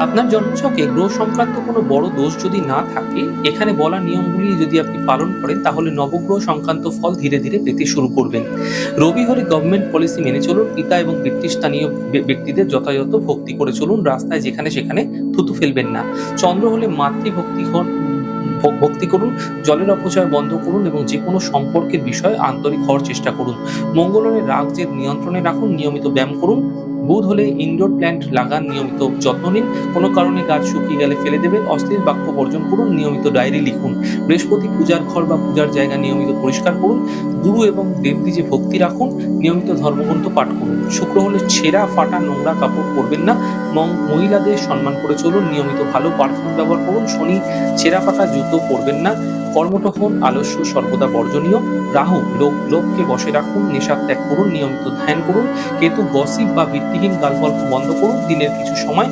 আপনার জন্মছকে গ্রহ সংক্রান্ত কোনো বড় দোষ যদি না থাকে, এখানে বলা নিয়মগুলি যদি আপনি পালন করেন তাহলে নবগ্রহ সংক্রান্ত ফল ধীরে ধীরে পেতে শুরু করবেন। রবি হলে গভর্নমেন্ট পলিসি মেনে চলুন, পিতা এবং পিতৃস্থানীয় ব্যক্তিদের যথাযথ ভক্তি করে চলুন, রাস্তায় যেখানে সেখানে থুতু ফেলবেন না। চন্দ্র হলে ভক্তি করুন, জলের অপচয় বন্ধ করুন এবং যে কোনো সম্পর্কের বিষয়ে আন্তরিক হওয়ার চেষ্টা করুন। মঙ্গল হলে রাগ জেদ নিয়ন্ত্রণে রাখুন, নিয়মিত ব্যায়াম করুন। বুধ হলে ইনডোর প্ল্যান্ট লাগান, নিয়মিত যত্ন নিন। কোনো কারণে গাছ শুকিয়ে গেলে ফেলে দেবেন, অশ্লীল বাক্য বর্জন করুন, নিয়মিত ডায়েরি লিখুন। বৃহস্পতি পূজার ঘর বা পূজার জায়গা নিয়মিত পরিষ্কার করুন। গুরু এবং দেবদ্বীজে ভক্তি রাখুন, নিয়মিত ধর্মগ্রন্থ পাঠ করুন। শুক্র হলে ছেঁড়া ফাটা নোংরা কাপড় পরবেন না। মহিলাদের সম্মান করে চলুন, নিয়মিত ভালো পারফিউম ব্যবহার করুন। শনি ছেঁড়া ফাটা জুতো পরবেন না। কর্মঠ হন, আলস্য সর্বদা বর্জনীয়। রাহু লোভকে বশে রাখুন, নেশা ত্যাগ করুন, নিয়মিত ধ্যান করুন। কেতু গসিপ বা ভিত্তিহীন গালগল্প বন্ধ করুন, দিনের কিছু সময়